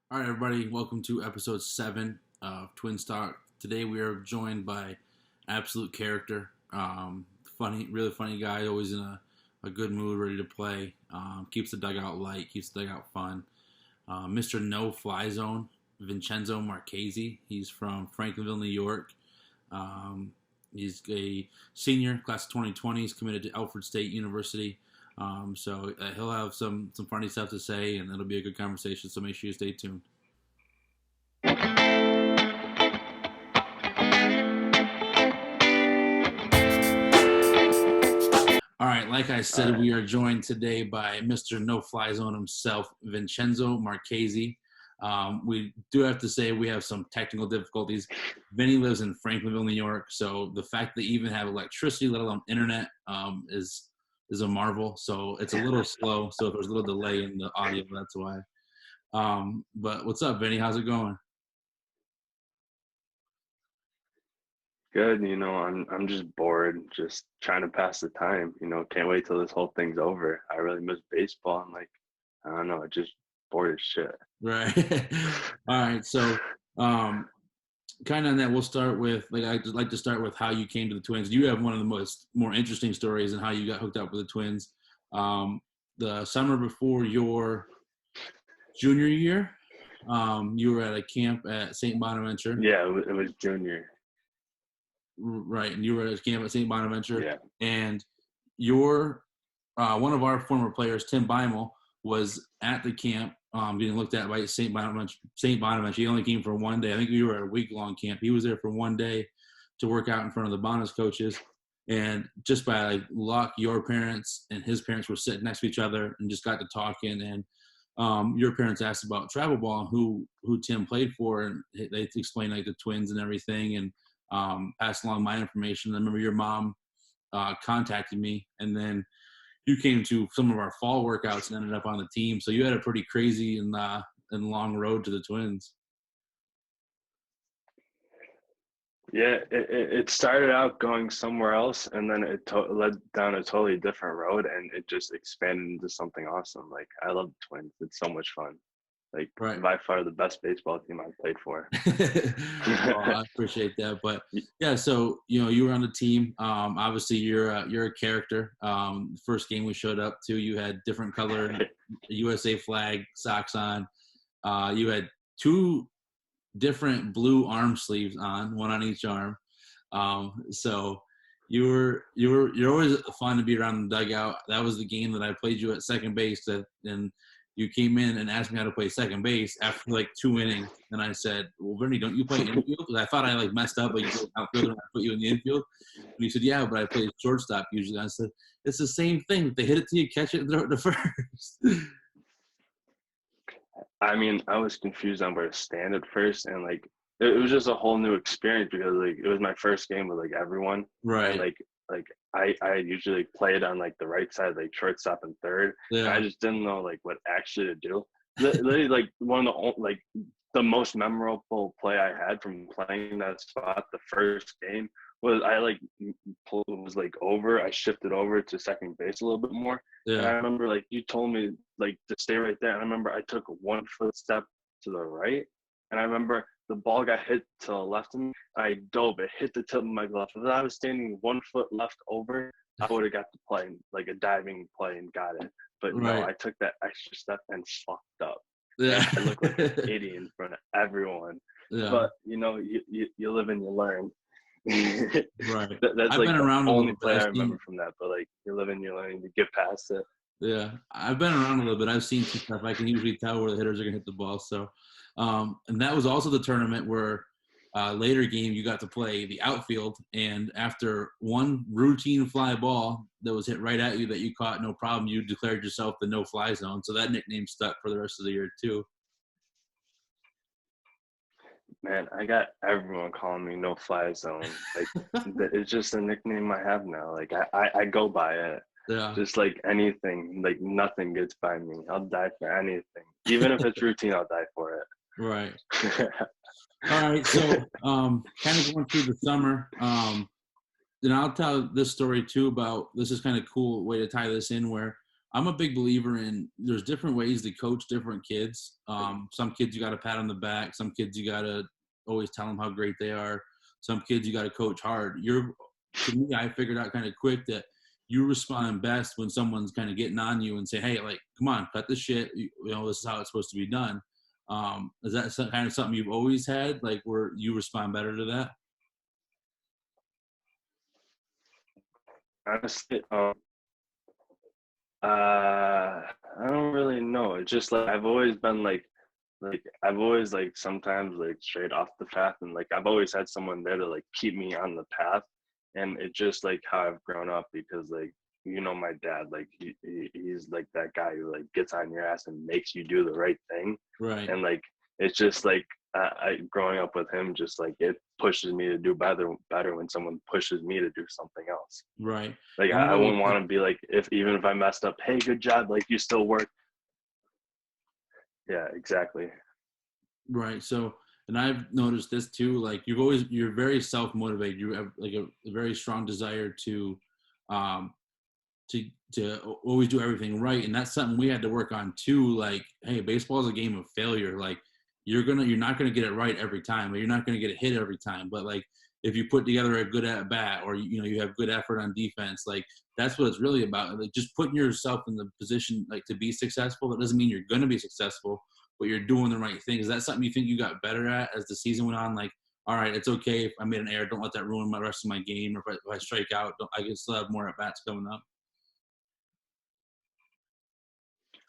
All right, everybody, welcome to episode 7 of Twin Stock. Today we are joined by absolute character, funny, really funny guy, always in a good mood, ready to play, keeps the dugout light, keeps the dugout fun. Mr. No Fly Zone, Vincenzo Marchese. He's from Franklinville, New York. Um, he's a senior, class of 2020. He's committed to Alfred State University. So he'll have some funny stuff to say, and it'll be a good conversation. So make sure you stay tuned. All right, like I said, we are joined today by Mr. No Fly Zone himself, Vincenzo Marchese. We do have to say we have some technical difficulties. Vinny lives in Franklinville, New York, so the fact that they even have electricity, let alone internet, is a marvel. So it's a little slow. So if there's a little delay in the audio, that's why. But what's up, Vinny? How's it going? Good, I'm just bored, just trying to pass the time. Can't wait till this whole thing's over. I really miss baseball. I'm like, I don't know, just bored as shit. Right. All right. So, kind of on that, we'll start with I just like to start with how you came to the Twins. You have one of the more interesting stories and how you got hooked up with the Twins. The summer before your junior year, you were at a camp at St. Bonaventure. Yeah, it was junior. Right, and you were at a camp at St. Bonaventure. Yeah. And your one of our former players, Tim Beimel, was at the camp getting looked at by St. Bonaventure. He only came for one day. I think we were at a week-long camp. He was there for one day to work out in front of the Bonus coaches. And just by luck, your parents and his parents were sitting next to each other and just got to talking. And your parents asked about travel ball and who Tim played for, and they explained the Twins and everything, and passed along my information. I remember your mom contacted me, and then you came to some of our fall workouts and ended up on the team. So you had a pretty crazy and long road to the Twins. Yeah, it started out going somewhere else, and then it led down a totally different road, and it just expanded into something awesome. Like, I love the Twins. It's so much fun. Like, Right. by far the best baseball team I've played for. Well, I appreciate that. But yeah, so you were on the team. Obviously, you're a character. The first game we showed up to, you had different colored USA flag socks on. You had two different blue arm sleeves on, one on each arm. So you're always fun to be around the dugout. That was the game that I played you at second base, and you came in and asked me how to play second base after 2 innings, and I said, "Well, Bernie, don't you play infield?" Because I thought I messed up, but you played outfield and I put you in the infield. And he said, "Yeah, but I play shortstop usually." I said, "It's the same thing. They hit it to you, catch it, and throw it to first." I mean, I was confused on where to stand at first, and it was just a whole new experience because it was my first game with everyone, Right. And I usually played on the right side, shortstop and third. Yeah. And I just didn't know what actually to do. Literally, one of the most memorable play I had from playing that spot the first game was over. I shifted over to second base a little bit more. Yeah. And I remember you told me to stay right there. And I remember I took 1 footstep to the right, and I remember the ball got hit to the left of me. I dove. It hit the tip of my glove. If I was standing 1 foot left over, I would have got the play, a diving play, and got it. But Right. no, I took that extra step and fucked up. Yeah. I looked like an idiot in front of everyone. Yeah. But you live and you learn. Right. That's I've been the around only a little play bit. I remember from that. But you live and you learn. You get past it. Yeah, I've been around a little bit. I've seen some stuff. I can usually tell where the hitters are gonna hit the ball. So, and that was also the tournament where later game you got to play the outfield, and after one routine fly ball that was hit right at you that you caught no problem, you declared yourself the no fly zone. So that nickname stuck for the rest of the year too. Man, I got everyone calling me no fly zone. It's just a nickname I have now. I go by it. Yeah. Just anything, nothing gets by me. I'll die for anything. Even if it's routine, I'll die for it. Right. All right. So kind of going through the summer, then I'll tell this story too about, this is kind of cool way to tie this in, where I'm a big believer in there's different ways to coach different kids. Some kids you got to pat on the back. Some kids you got to always tell them how great they are. Some kids you got to coach hard. To me, I figured out kind of quick that you respond best when someone's kind of getting on you and say, hey, like, come on, cut the shit. This is how it's supposed to be done. Is that kind of something you've always had, like where you respond better to that? Honestly, I don't really know. It's just like I've always been like I've always like sometimes like strayed off the path, and like I've always had someone there to like keep me on the path, and it's just like how I've grown up because like my dad, like he's like that guy who like gets on your ass and makes you do the right thing, Right. and like it's just like I growing up with him, just like it pushes me to do better when someone pushes me to do something else. Right. Like And I wouldn't want to be like, even if I messed up, hey, good job, like you still work. Yeah, exactly. right. So, and I've noticed this too, like you're very self-motivated. You have like a very strong desire um, to always do everything right, and that's something we had to work on too. Like, hey, baseball is a game of failure. Like, you're not gonna get it right every time, or you're not gonna get a hit every time. But like, if you put together a good at bat, or you have good effort on defense, like that's what it's really about. Like, just putting yourself in the position like to be successful. That doesn't mean you're gonna be successful, but you're doing the right thing. Is that something you think you got better at as the season went on? Like, all right, it's okay if I made an error. Don't let that ruin my rest of my game. Or if I strike out, I can still have more at bats coming up.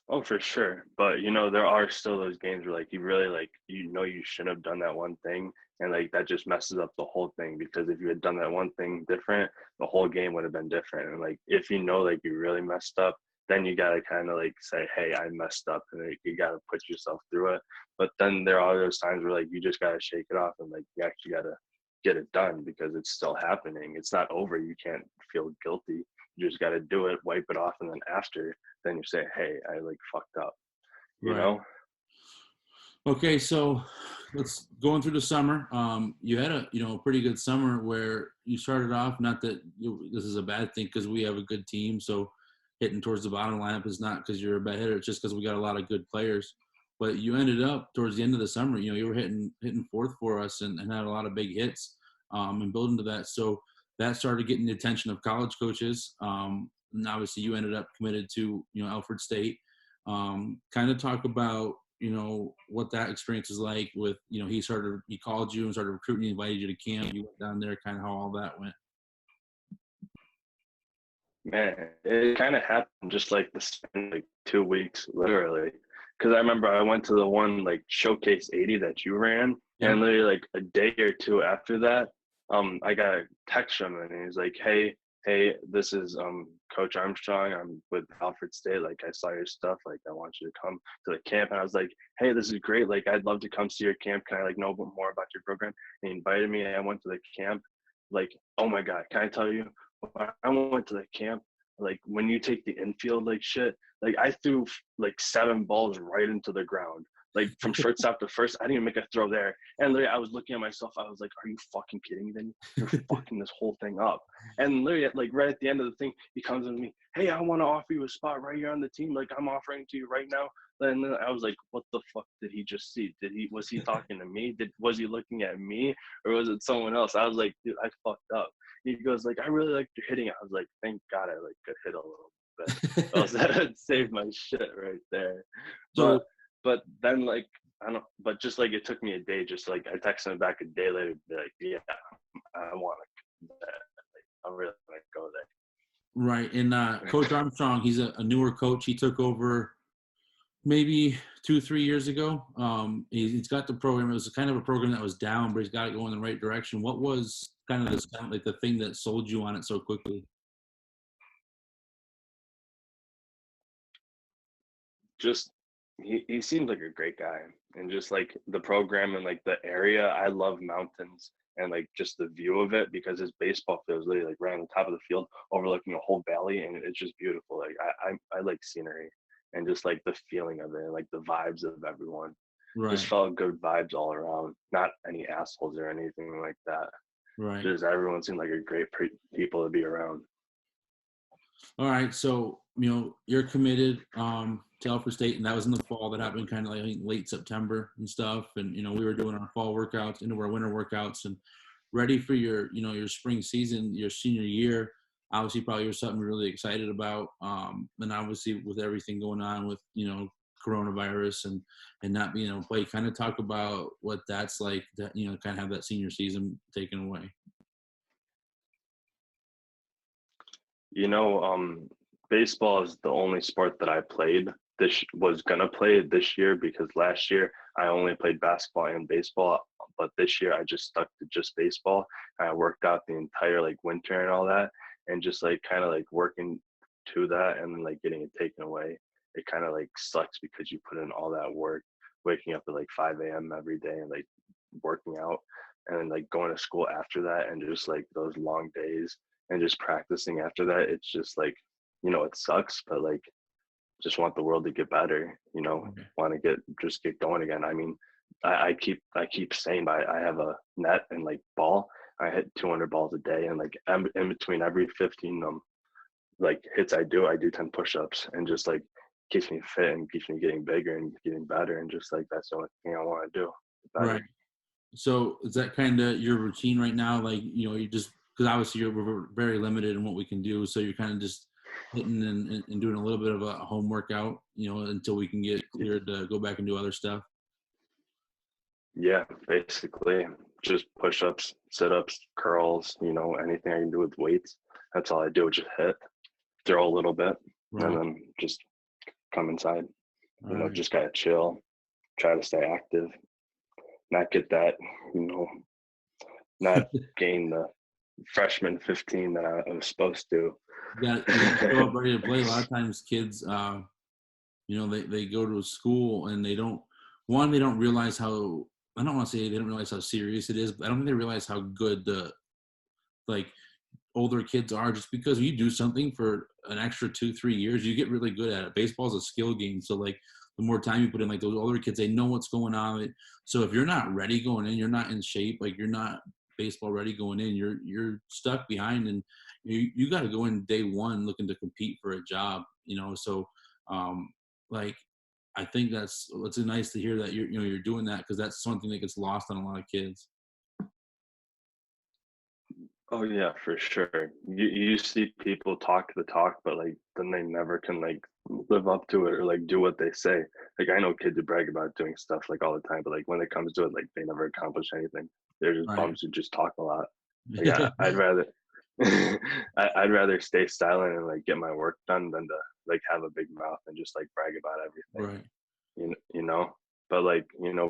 Oh, for sure. But there are still those games where like you really like you shouldn't have done that one thing, and like that just messes up the whole thing, because if you had done that one thing different, the whole game would have been different. And like if like you really messed up, then you gotta kind of like say, hey, I messed up, and like, you gotta put yourself through it. But then there are those times where like you just gotta shake it off, and like you actually gotta get it done because it's still happening. It's not over. You can't feel guilty. You just gotta do it, wipe it off, and then after then you say, hey, I like fucked up, you Right. know? Okay, so let's going through the summer. You had a pretty good summer where you started off. Not that this is a bad thing because we have a good team. So hitting towards the bottom lineup is not because you're a bad hitter. It's just because we got a lot of good players. But you ended up towards the end of the summer. You were hitting fourth for us and had a lot of big hits and building to that. So that started getting the attention of college coaches. And obviously you ended up committed to Alfred State. Kind of talk about what that experience is like with he called you and started recruiting you, invited you to camp, you went down there, kind of how all that went. Man, it kind of happened just like the span like 2 weeks, literally. Because I remember I went to the one like showcase 80 that you ran, Yep. and literally like a day or two after that, I got a text from him, and he's like, hey, this is Coach Armstrong. I'm with Alfred State. Like I saw your stuff. Like I want you to come to the camp. And I was like, hey, this is great. Like I'd love to come see your camp. Can I like know more about your program? And he invited me, and I went to the camp. Like, oh my God, can I tell you? When I went to the camp, like when you take the infield like shit, like I threw like 7 balls right into the ground. Like from shortstop to first, I didn't even make a throw there. And literally, I was looking at myself. I was like, "Are you fucking kidding me? Then you're fucking this whole thing up." And literally, like right at the end of the thing, he comes to me, "Hey, I want to offer you a spot right here on the team. Like I'm offering to you right now." And then I was like, "What the fuck did he just see? Was he talking to me? Was he looking at me, or was it someone else?" I was like, "Dude, I fucked up." He goes like, "I really like your hitting." I was like, "Thank God I like could hit a little bit." I was that saved my shit right there. So But then like I don't. But just like it took me a day. Just like I texted him back a day later, to be like, "Yeah, I want to. Like, I'm really gonna go right, and Coach Armstrong, he's a newer coach. He took over maybe 2-3 years ago. He's got the program. It was kind of a program that was down, but he's got it going in the right direction. What was kind of the thing that sold you on it so quickly? just he seems like a great guy, and just like the program and like the area. I love mountains and like just the view of it, because his baseball field is literally like right on the top of the field overlooking a whole valley, and it's just beautiful. Like I like scenery, and just like the feeling of it, and like the vibes of everyone. Just Right, felt good vibes all around, not any assholes or anything like that. right. Just everyone seemed like a great people to be around. All right. So you're committed to Alfred State, and that was in the fall. That happened kind of like I think late September and stuff. And we were doing our fall workouts into our winter workouts and ready for your spring season, your senior year. Obviously, probably was something you're really excited about. And obviously, with everything going on with coronavirus and not being able to play, kind of talk about what that's like. That kind of have that senior season taken away. Baseball is the only sport that I played. This was gonna play this year because last year I only played basketball and baseball, but this year I just stuck to just baseball. I worked out the entire winter and all that, and just kind of working to that and then getting it taken away. It kind of sucks because you put in all that work, waking up at 5 a.m. every day and working out, and then going to school after that, and just those long days and just practicing after that. It's just it sucks, but just want the world to get better, want to get going again. I mean, I keep saying, but I have a net and ball. I hit 200 balls a day, and in between every 15 hits I do 10 push-ups, and just keeps me fit and keeps me getting bigger and getting better, and just that's the only thing I want to do. Right. So is that kind of your routine right now? You just, because obviously we're very limited in what we can do, so you're kind of just hitting and doing a little bit of a home workout, until we can get cleared to go back and do other stuff. Yeah, basically just push-ups, sit-ups, curls, anything I can do with weights. That's all I do, just hit, throw a little bit, Right. and then just come inside. Right. Just gotta chill, try to stay active, not get that, not gain the freshman 15 that I was supposed to. You go up ready to play. A lot of times kids, they go to a school and they don't realize how, I don't want to say they don't realize how serious it is, but I don't think they realize how good the older kids are. Just because you do something for an extra 2-3 years, you get really good at it. Baseball is a skill game. So the more time you put in, those older kids, they know what's going on. So if you're not ready going in, you're not in shape, you're not baseball ready going in, you're stuck behind, and you got to go in day one looking to compete for a job, so I think it's nice to hear that you're doing that, because that's something that gets lost on a lot of kids. Oh yeah, for sure. You see people talk the talk, but then they never can live up to it or do what they say. I know kids who brag about doing stuff all the time, but when it comes to it, they never accomplish anything. They're just Right. bums who just talk a lot. I'd rather I'd rather stay silent and get my work done than to have a big mouth and just brag about everything. Right. But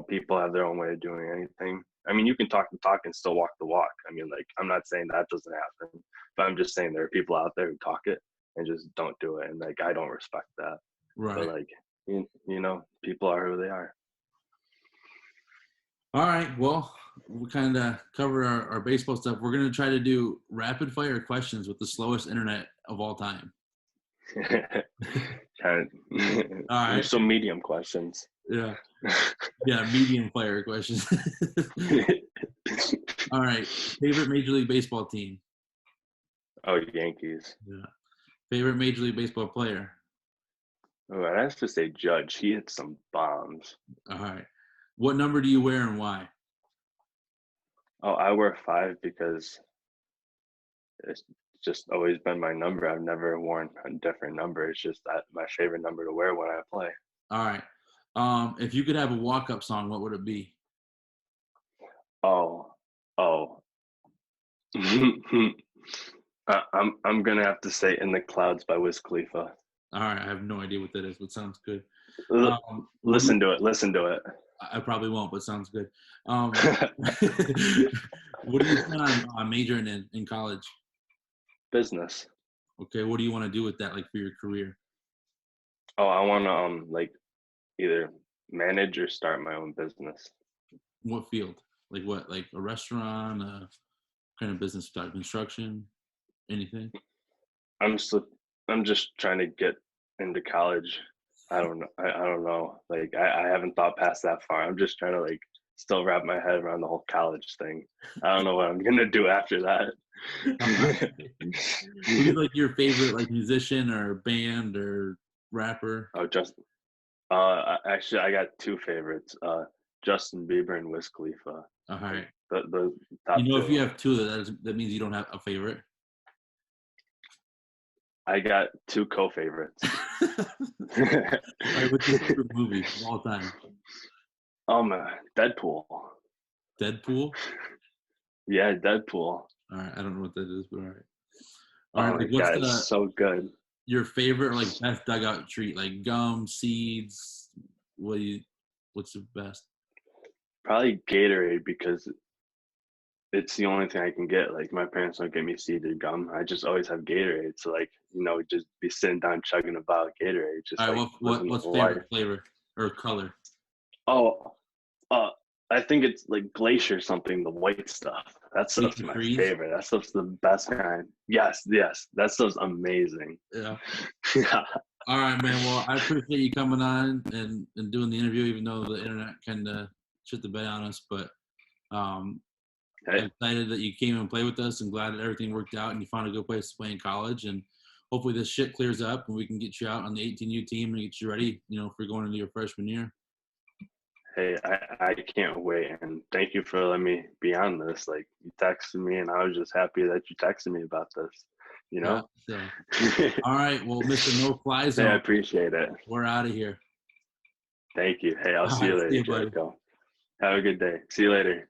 people have their own way of doing anything. I mean, you can talk the talk and still walk the walk. I mean, I'm not saying that doesn't happen, but I'm just saying there are people out there who talk it and just don't do it, and I don't respect that. Right. But people are who they are. All right. Well, we kind of covered our baseball stuff. We're going to try to do rapid fire questions with the slowest internet of all time. All right. Some medium questions. Yeah. Yeah, medium fire questions. All right. Favorite Major League Baseball team? Oh, Yankees. Yeah. Favorite Major League Baseball player? Oh, I'd have to say Judge. He hit some bombs. All right. What number do you wear and why? Oh, I wear 5 because it's just always been my number. I've never worn a different number. It's just that my favorite number to wear when I play. All right. If you could have a walk-up song, what would it be? Oh. I'm gonna have to say "In the Clouds" by Wiz Khalifa. All right, I have no idea what that is, but sounds good. Listen to it. I probably won't, but sounds good. What do you plan on majoring in college? Business. Okay, what do you want to do with that, for your career? Oh, I want to either manage or start my own business. What field? What? A restaurant? Kind of business type? Construction? Anything? I'm just trying to get into college. I don't know. I don't know. I haven't thought past that far. I'm just trying to still wrap my head around the whole college thing. I don't know what I'm gonna do after that. Who's like your favorite like musician or band or rapper? Oh, actually, I got two favorites. Justin Bieber and Wiz Khalifa. All right. The top You know, two. if you have two, that means you don't have a favorite. I got two co-favorites. All right, what's your favorite movie of all time? Deadpool. Deadpool? Yeah, Deadpool. All right, I don't know what that is, but all right. Oh All right, my like, what's God, it's so good. your favorite like best dugout treat? Like gum, seeds. What's the best? Probably Gatorade because it's the only thing I can get. Like my parents don't get me seeded gum. I just always have Gatorade. So like, just be sitting down chugging a bottle of Gatorade. Just All right, like what's favorite flavor or color? Oh, I think it's like Glacier something, the white stuff. That stuff's Glacier my Freeze? favorite. That stuff's the best kind. Yes, that stuff's amazing. Yeah. Yeah. All right, man. Well, I appreciate you coming on and doing the interview, even though the internet kind of shit the bed on us. But I'm excited that you came and played with us, and glad that everything worked out and you found a good place to play in college. And hopefully this shit clears up and we can get you out on the 18U team and get you ready, for going into your freshman year. Hey, I can't wait, and thank you for letting me be on this. Like you texted me, and I was just happy that you texted me about this. Yeah, so. All right, well, Mr. No Fly Zone. Hey, I appreciate it. We're out of here. Thank you. Hey, I'll see you later, Jericho. Have a good day. See you later.